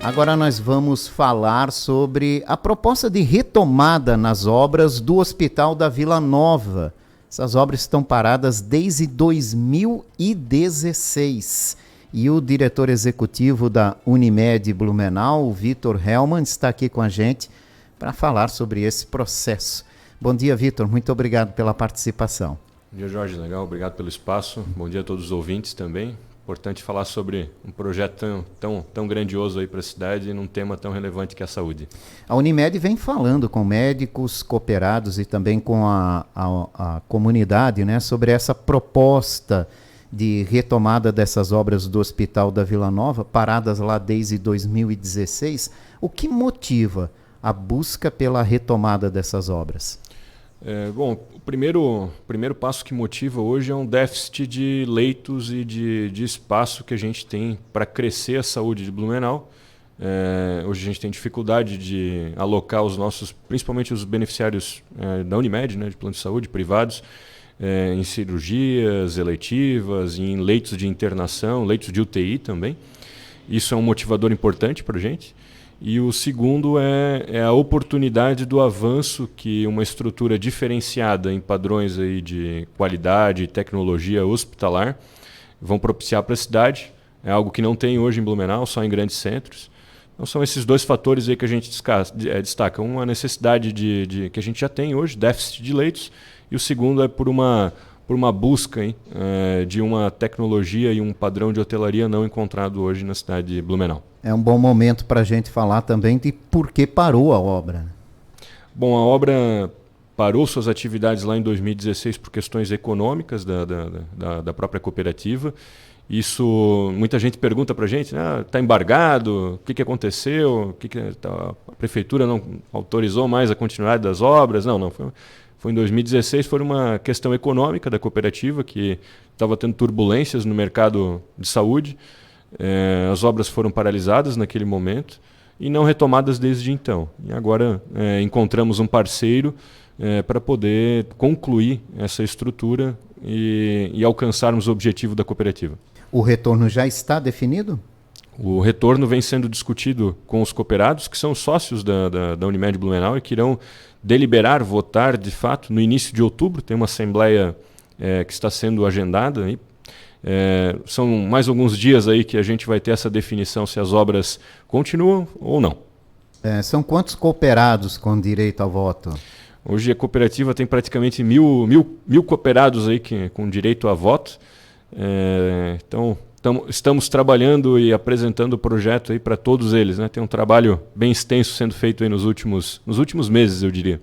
Agora nós vamos falar sobre a proposta de retomada nas obras do Hospital da Vila Nova. Essas obras estão paradas desde 2016. E o diretor executivo da Unimed Blumenau, o Vitor Hellmann, está aqui com a gente para falar sobre esse processo. Bom dia, Vitor. Muito obrigado pela participação. Bom dia, Jorge. Legal. Obrigado pelo espaço. Bom dia a todos os ouvintes também. Importante falar sobre um projeto tão grandioso aí para a cidade e num tema tão relevante que é a saúde. A Unimed vem falando com médicos, cooperados e também com a comunidade, né, sobre essa proposta de retomada dessas obras do Hospital da Vila Nova, paradas lá desde 2016. O que motiva a busca pela retomada dessas obras? Bom, o primeiro passo que motiva hoje é um déficit de leitos e de espaço que a gente tem para crescer a saúde de Blumenau. Hoje a gente tem dificuldade de alocar os nossos, principalmente os beneficiários da Unimed, né, de plano de saúde privados, em cirurgias eletivas, em leitos de internação, leitos de UTI também. Isso é um motivador importante para a gente. E o segundo é a oportunidade do avanço que uma estrutura diferenciada em padrões aí de qualidade e tecnologia hospitalar vão propiciar para a cidade. É algo que não tem hoje em Blumenau, só em grandes centros. Então são esses dois fatores aí que a gente destaca. Uma necessidade que a gente já tem hoje, déficit de leitos, e o segundo é por uma busca de uma tecnologia e um padrão de hotelaria não encontrado hoje na cidade de Blumenau. É um bom momento para a gente falar também de por que parou a obra. Bom, a obra parou suas atividades lá em 2016 por questões econômicas da própria cooperativa. Isso, muita gente pergunta para a gente, está embargado, o que aconteceu, a prefeitura não autorizou mais a continuidade das obras? Não, foi em 2016, foi uma questão econômica da cooperativa que estava tendo turbulências no mercado de saúde. As obras foram paralisadas naquele momento e não retomadas desde então. E agora encontramos um parceiro para poder concluir essa estrutura e alcançarmos o objetivo da cooperativa. O retorno já está definido? O retorno vem sendo discutido com os cooperados, que são sócios da Unimed Blumenau e que irão deliberar, votar de fato no início de outubro. Tem uma assembleia que está sendo agendada aí. São mais alguns dias aí que a gente vai ter essa definição se as obras continuam ou não. São quantos cooperados com direito ao voto? Hoje a cooperativa tem praticamente mil cooperados aí com direito a voto. Então estamos trabalhando e apresentando o projeto aí para todos eles, né? Tem um trabalho bem extenso sendo feito aí nos últimos meses, eu diria.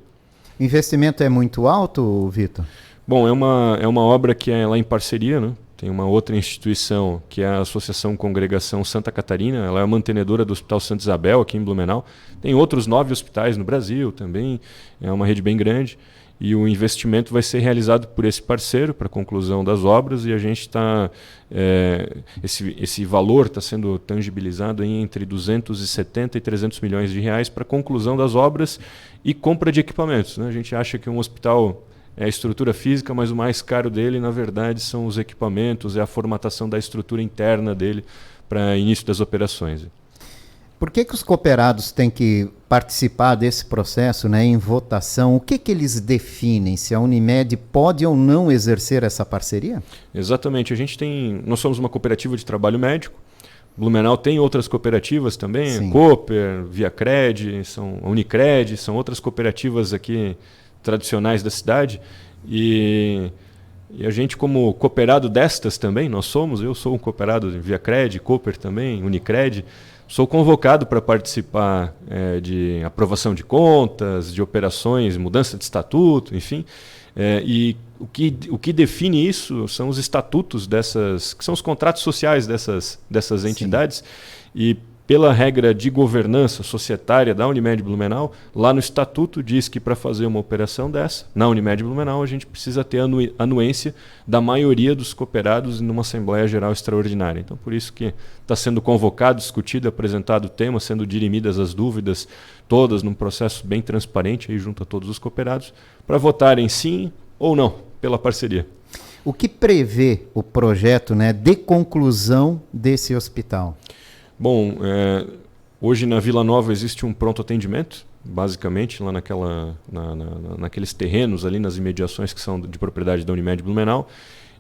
O investimento é muito alto, Vitor? Bom, é uma obra que é lá em parceria, né? Tem uma outra instituição, que é a Associação Congregação Santa Catarina. Ela é a mantenedora do Hospital Santa Isabel, aqui em Blumenau. Tem outros 9 hospitais no Brasil também. É uma rede bem grande. E o investimento vai ser realizado por esse parceiro para a conclusão das obras. E a gente está... esse valor está sendo tangibilizado em entre 270 e 300 milhões de reais para a conclusão das obras e compra de equipamentos, né? A gente acha que um hospital... é a estrutura física, mas o mais caro dele, na verdade, são os equipamentos, é a formatação da estrutura interna dele para início das operações. Por que os cooperados têm que participar desse processo, né, em votação? O que eles definem? Se a Unimed pode ou não exercer essa parceria? Exatamente. Nós somos uma cooperativa de trabalho médico. Blumenau tem outras cooperativas também, Sim. Cooper, Viacred, Unicred, são outras cooperativas aqui tradicionais da cidade e a gente como cooperado destas também, eu sou um cooperado de Viacred, Cooper também, Unicred, sou convocado para participar de aprovação de contas, de operações, mudança de estatuto, enfim, e o que define isso são os estatutos que são os contratos sociais dessas entidades. Sim. E pela regra de governança societária da Unimed Blumenau, lá no estatuto diz que para fazer uma operação dessa, na Unimed Blumenau, a gente precisa ter anuência da maioria dos cooperados numa Assembleia Geral Extraordinária. Então, por isso que está sendo convocado, discutido, apresentado o tema, sendo dirimidas as dúvidas todas num processo bem transparente aí junto a todos os cooperados, para votarem sim ou não pela parceria. O que prevê o projeto, né, de conclusão desse hospital? Bom, Hoje na Vila Nova existe um pronto atendimento, basicamente, lá naqueles terrenos ali nas imediações que são de propriedade da Unimed Blumenau,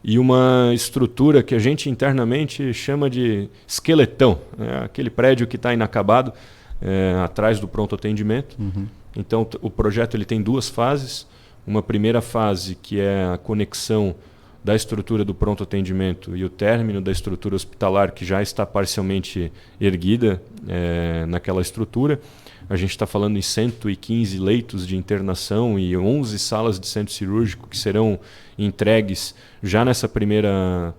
e uma estrutura que a gente internamente chama de esqueletão, aquele prédio que está inacabado atrás do pronto atendimento. Uhum. Então o projeto ele tem 2 fases, uma primeira fase que é a conexão da estrutura do pronto atendimento e o término da estrutura hospitalar que já está parcialmente erguida naquela estrutura. A gente está falando em 115 leitos de internação e 11 salas de centro cirúrgico que serão entregues já nessa primeira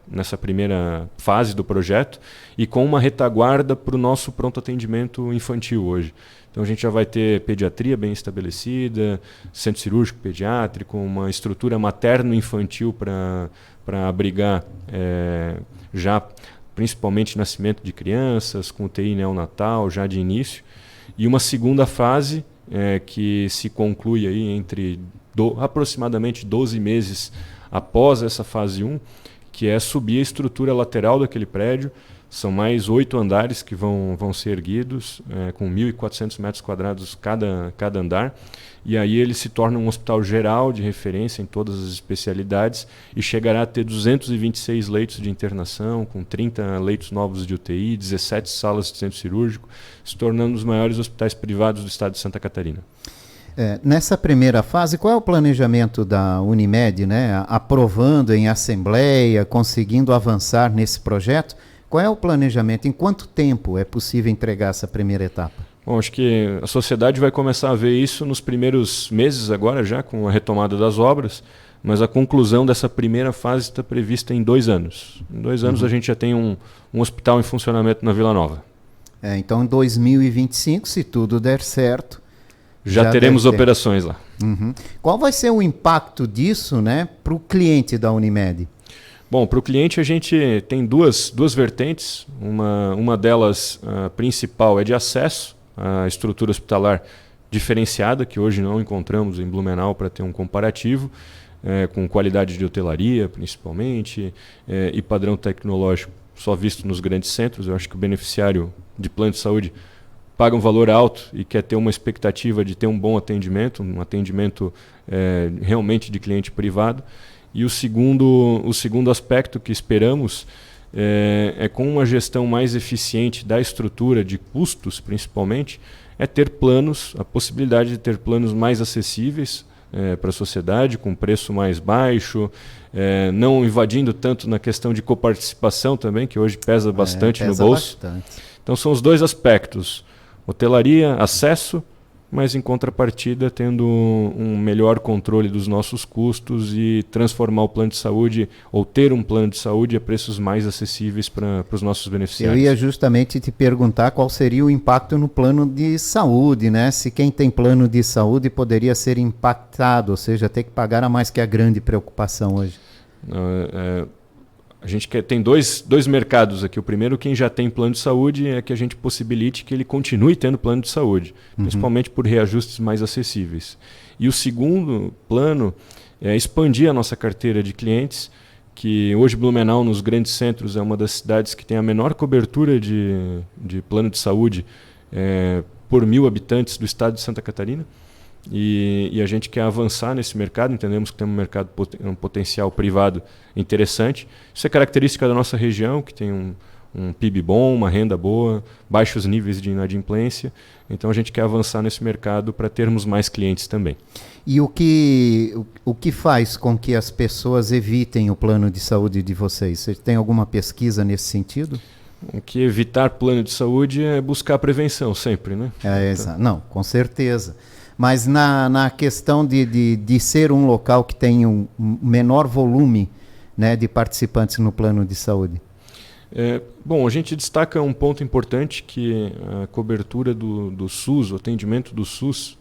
fase do projeto e com uma retaguarda para o nosso pronto atendimento infantil hoje. Então a gente já vai ter pediatria bem estabelecida, centro cirúrgico pediátrico, uma estrutura materno-infantil para abrigar já principalmente nascimento de crianças, com UTI neonatal já de início. E uma segunda fase que se conclui aí entre aproximadamente 12 meses após essa fase 1, que é subir a estrutura lateral daquele prédio. São mais 8 andares que vão ser erguidos, com 1.400 metros quadrados cada andar. E aí ele se torna um hospital geral de referência em todas as especialidades e chegará a ter 226 leitos de internação, com 30 leitos novos de UTI, 17 salas de centro cirúrgico, se tornando um dos maiores hospitais privados do estado de Santa Catarina. Nessa primeira fase, qual é o planejamento da Unimed, né? Aprovando em assembleia, conseguindo avançar nesse projeto? Qual é o planejamento? Em quanto tempo é possível entregar essa primeira etapa? Bom, acho que a sociedade vai começar a ver isso nos primeiros meses agora já, com a retomada das obras, mas a conclusão dessa primeira fase está prevista em 2 anos. Em 2 anos a gente já tem um hospital em funcionamento na Vila Nova. Então em 2025, se tudo der certo... Já teremos operações lá. Uhum. Qual vai ser o impacto disso, né, para o cliente da Unimed? Bom, para o cliente a gente tem duas vertentes. Uma delas, principal, é de acesso à estrutura hospitalar diferenciada, que hoje não encontramos em Blumenau para ter um comparativo, com qualidade de hotelaria, principalmente, e padrão tecnológico só visto nos grandes centros. Eu acho que o beneficiário de plano de saúde paga um valor alto e quer ter uma expectativa de ter um bom atendimento, um atendimento realmente de cliente privado. E o segundo aspecto que esperamos é com uma gestão mais eficiente da estrutura, de custos principalmente, é ter planos, a possibilidade de ter planos mais acessíveis para a sociedade, com preço mais baixo, não invadindo tanto na questão de coparticipação também, que hoje pesa bastante no bolso. Bastante. Então são os 2 aspectos, hotelaria, acesso, mas em contrapartida tendo um melhor controle dos nossos custos e transformar o plano de saúde ou ter um plano de saúde a preços mais acessíveis para os nossos beneficiários. Eu ia justamente te perguntar qual seria o impacto no plano de saúde, né? Se quem tem plano de saúde poderia ser impactado, ou seja, ter que pagar a mais, que é a grande preocupação hoje. A gente tem dois mercados aqui. O primeiro, quem já tem plano de saúde, é que a gente possibilite que ele continue tendo plano de saúde, principalmente por reajustes mais acessíveis. E o segundo plano é expandir a nossa carteira de clientes, que hoje Blumenau, nos grandes centros, é uma das cidades que tem a menor cobertura de plano de saúde por 1.000 habitantes do estado de Santa Catarina. E a gente quer avançar nesse mercado, entendemos que tem um potencial privado interessante. Isso é característica da nossa região, que tem um PIB bom, uma renda boa, baixos níveis de inadimplência. Então a gente quer avançar nesse mercado para termos mais clientes também. E o que faz com que as pessoas evitem o plano de saúde de vocês? Você tem alguma pesquisa nesse sentido? O que evitar plano de saúde é buscar prevenção sempre, né? Não, com certeza. Mas na questão de ser um local que tem um menor volume, né, de participantes no plano de saúde? Bom, a gente destaca um ponto importante, que a cobertura do SUS, o atendimento do SUS...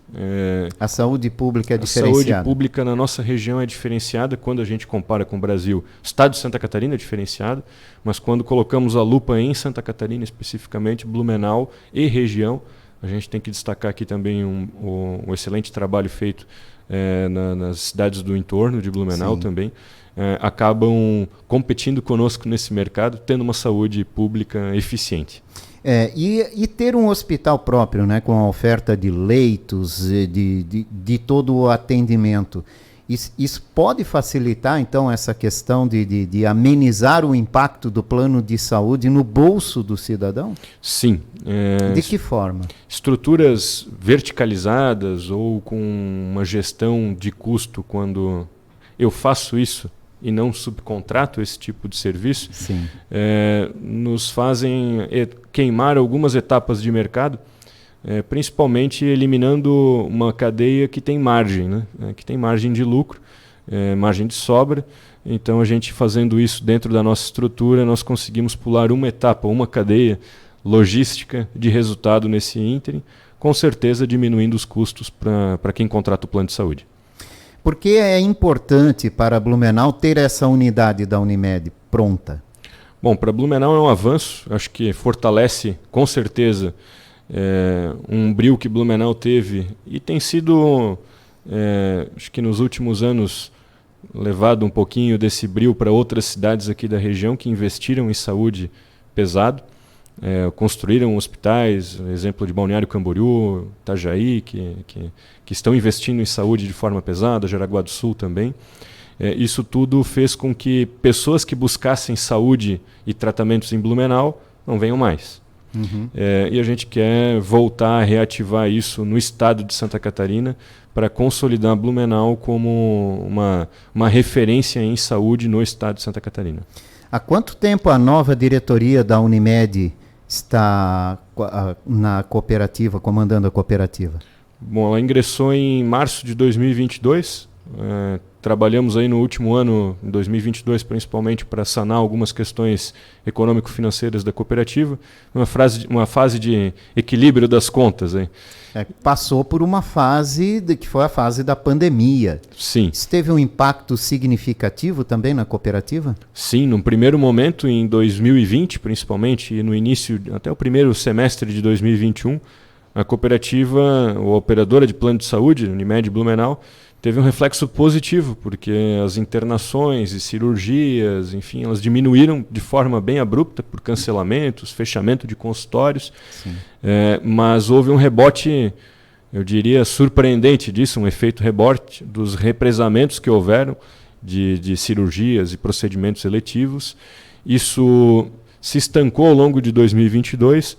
a saúde pública é diferenciada. A saúde pública na nossa região é diferenciada quando a gente compara com o Brasil. O estado de Santa Catarina é diferenciado, mas quando colocamos a lupa em Santa Catarina, especificamente Blumenau e região, a gente tem que destacar aqui também um excelente trabalho feito nas cidades do entorno de Blumenau. Sim. Também. Acabam competindo conosco nesse mercado, tendo uma saúde pública eficiente. E ter um hospital próprio, né, com a oferta de leitos, de todo o atendimento, isso pode facilitar, então, essa questão de amenizar o impacto do plano de saúde no bolso do cidadão? Sim. De que forma? Estruturas verticalizadas ou com uma gestão de custo, quando eu faço isso e não subcontrato esse tipo de serviço, nos fazem queimar algumas etapas de mercado, principalmente eliminando uma cadeia que tem margem, né? Que tem margem de lucro, margem de sobra. Então, a gente fazendo isso dentro da nossa estrutura, nós conseguimos pular uma etapa, uma cadeia logística de resultado nesse ínterim, com certeza diminuindo os custos para quem contrata o plano de saúde. Por que é importante para Blumenau ter essa unidade da Unimed pronta? Bom, para Blumenau é um avanço, acho que fortalece com certeza um brio que Blumenau teve e tem sido, acho que nos últimos anos, levado um pouquinho desse brio para outras cidades aqui da região que investiram em saúde pesado. Construíram hospitais, exemplo de Balneário Camboriú, Itajaí, que estão investindo em saúde de forma pesada, Jaraguá do Sul também. Isso tudo fez com que pessoas que buscassem saúde e tratamentos em Blumenau não venham mais. E a gente quer voltar a reativar isso no estado de Santa Catarina para consolidar Blumenau como uma referência em saúde no estado de Santa Catarina. Há quanto tempo a nova diretoria da Unimed está na cooperativa, comandando a cooperativa? Bom, ela ingressou em março de 2022. Trabalhamos aí no último ano, em 2022, principalmente para sanar algumas questões econômico-financeiras da cooperativa. Uma fase de equilíbrio das contas. Hein? Passou por uma fase que foi a fase da pandemia. Sim. Isso teve um impacto significativo também na cooperativa? Sim, no primeiro momento, em 2020 principalmente, e no início, até o primeiro semestre de 2021, a cooperativa, ou a operadora de plano de saúde, Unimed Blumenau, teve um reflexo positivo, porque as internações e cirurgias, enfim, elas diminuíram de forma bem abrupta por cancelamentos, fechamento de consultórios, mas houve um rebote, eu diria, surpreendente disso, um efeito rebote dos represamentos que houveram de cirurgias e procedimentos eletivos. Isso se estancou ao longo de 2022,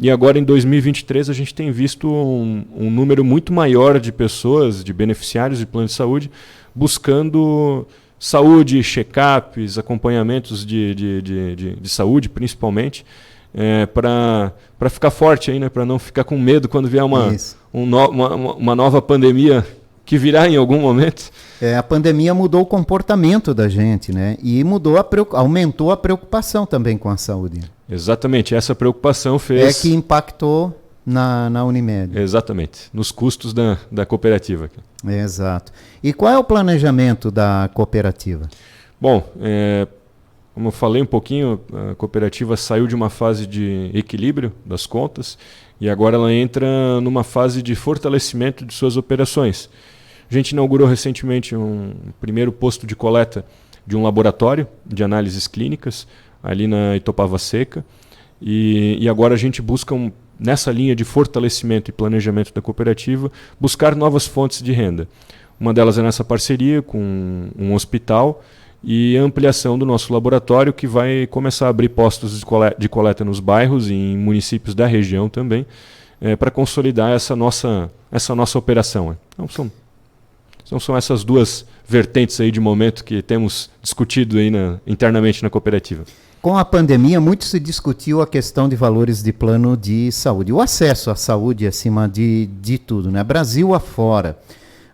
e agora em 2023 a gente tem visto um número muito maior de pessoas, de beneficiários de plano de saúde, buscando saúde, check-ups, acompanhamentos de saúde principalmente, para ficar forte aí, né, para não ficar com medo quando vier uma nova pandemia que virá em algum momento. A pandemia mudou o comportamento da gente, né? E aumentou a preocupação também com a saúde. Exatamente, essa preocupação fez... que impactou na Unimed. Exatamente, nos custos da cooperativa. Exato. E qual é o planejamento da cooperativa? Bom, como eu falei um pouquinho, a cooperativa saiu de uma fase de equilíbrio das contas e agora ela entra numa fase de fortalecimento de suas operações. A gente inaugurou recentemente um primeiro posto de coleta de um laboratório de análises clínicas, ali na Itopava Seca, e agora a gente busca, nessa linha de fortalecimento e planejamento da cooperativa, buscar novas fontes de renda. Uma delas é nessa parceria com um hospital e a ampliação do nosso laboratório, que vai começar a abrir postos de coleta nos bairros e em municípios da região também, para consolidar essa nossa operação. Então são essas duas vertentes aí de momento que temos discutido aí internamente na cooperativa. Com a pandemia, muito se discutiu a questão de valores de plano de saúde. O acesso à saúde acima de tudo, né? Brasil afora.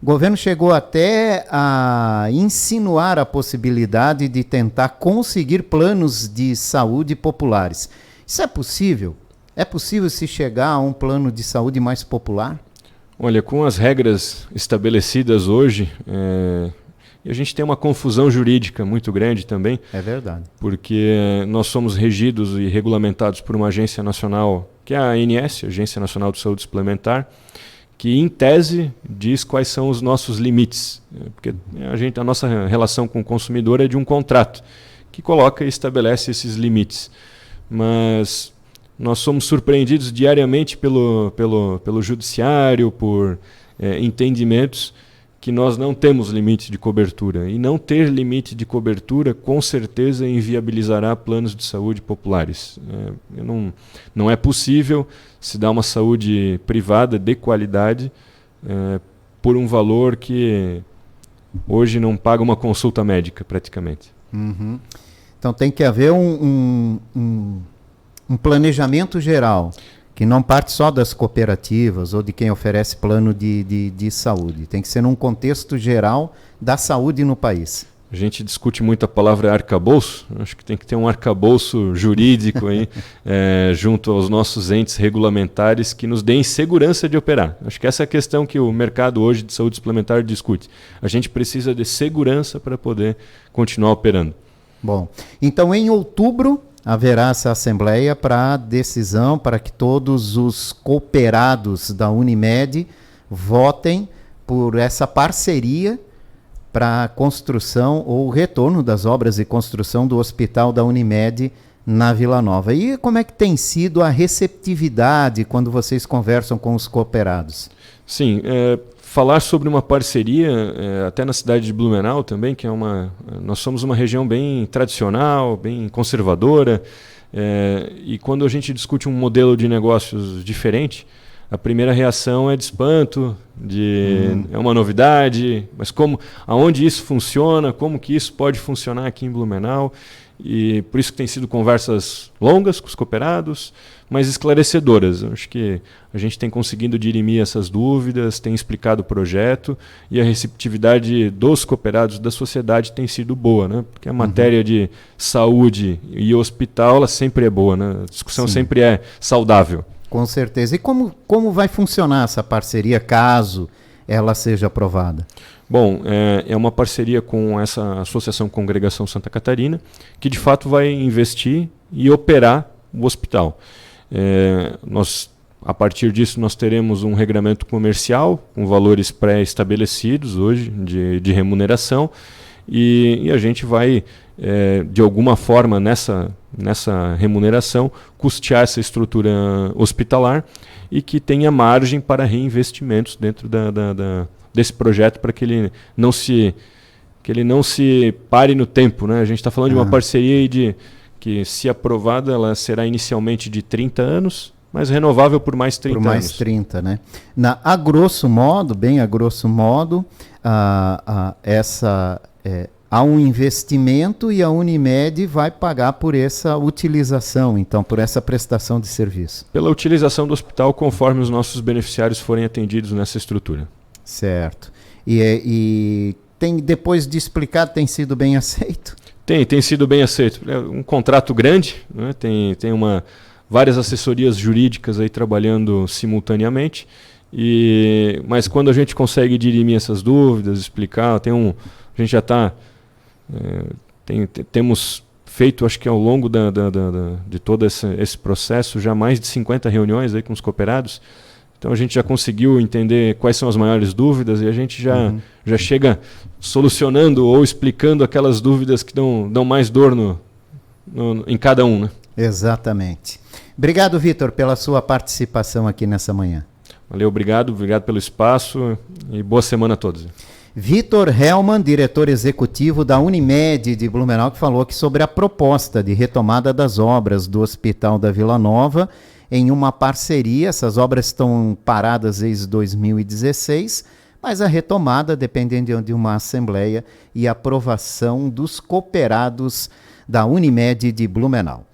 O governo chegou até a insinuar a possibilidade de tentar conseguir planos de saúde populares. Isso é possível? É possível se chegar a um plano de saúde mais popular? Olha, com as regras estabelecidas hoje, a gente tem uma confusão jurídica muito grande também. É verdade. Porque nós somos regidos e regulamentados por uma agência nacional, que é a ANS, Agência Nacional de Saúde Suplementar, que em tese diz quais são os nossos limites. Porque a nossa relação com o consumidor é de um contrato, que coloca e estabelece esses limites. Mas nós somos surpreendidos diariamente pelo judiciário, por entendimentos que nós não temos limite de cobertura. E não ter limite de cobertura, com certeza, inviabilizará planos de saúde populares. Não é possível se dar uma saúde privada de qualidade por um valor que hoje não paga uma consulta médica, praticamente. Uhum. Então tem que haver um planejamento geral, que não parte só das cooperativas ou de quem oferece plano de saúde. Tem que ser num contexto geral da saúde no país. A gente discute muito a palavra arcabouço. Acho que tem que ter um arcabouço jurídico aí, junto aos nossos entes regulamentares que nos deem segurança de operar. Acho que essa é a questão que o mercado hoje de saúde suplementar discute. A gente precisa de segurança para poder continuar operando. Bom, então em outubro haverá essa assembleia para decisão, para que todos os cooperados da Unimed votem por essa parceria para a construção ou retorno das obras e construção do hospital da Unimed na Vila Nova. E como é que tem sido a receptividade quando vocês conversam com os cooperados? Sim, falar sobre uma parceria, até na cidade de Blumenau também, que nós somos uma região bem tradicional, bem conservadora, e quando a gente discute um modelo de negócios diferente, a primeira reação é de espanto, é uma novidade, mas aonde isso funciona, como que isso pode funcionar aqui em Blumenau, e por isso que tem sido conversas longas com os cooperados, mas esclarecedoras. Eu acho que a gente tem conseguido dirimir essas dúvidas, tem explicado o projeto, e a receptividade dos cooperados da sociedade tem sido boa, né? Porque a matéria de saúde e hospital ela sempre é boa, né? A discussão sempre é saudável. Com certeza. E como vai funcionar essa parceria caso ela seja aprovada? Bom, é uma parceria com essa Associação Congregação Santa Catarina, que de fato vai investir e operar o hospital. A partir disso, nós teremos um regramento comercial com valores pré-estabelecidos hoje de remuneração, e a gente vai, de alguma forma, nessa remuneração, custear essa estrutura hospitalar e que tenha margem para reinvestimentos dentro desse projeto, para que ele não se pare no tempo, né? A gente está falando de uma parceria que, se aprovada, ela será inicialmente de 30 anos, mas renovável por mais 30 anos. Por mais 30, né? A grosso modo, há um investimento e a Unimed vai pagar por essa utilização, então, por essa prestação de serviço. Pela utilização do hospital, conforme os nossos beneficiários forem atendidos nessa estrutura. Certo. E depois de explicado, tem sido bem aceito? Tem sido bem aceito. É um contrato grande, né? Tem várias assessorias jurídicas aí trabalhando simultaneamente, mas quando a gente consegue dirimir essas dúvidas, explicar, a gente já está... temos feito, acho que ao longo de todo esse processo, já mais de 50 reuniões aí com os cooperados. Então a gente já conseguiu entender quais são as maiores dúvidas e a gente já chega solucionando ou explicando aquelas dúvidas que dão mais dor em cada um, né? Exatamente. Obrigado, Vitor, pela sua participação aqui nessa manhã. Valeu, obrigado pelo espaço e boa semana a todos. Vitor Hellman, diretor executivo da Unimed de Blumenau, que falou aqui sobre a proposta de retomada das obras do Hospital da Vila Nova em uma parceria. Essas obras estão paradas desde 2016, mas a retomada depende de uma assembleia e aprovação dos cooperados da Unimed de Blumenau.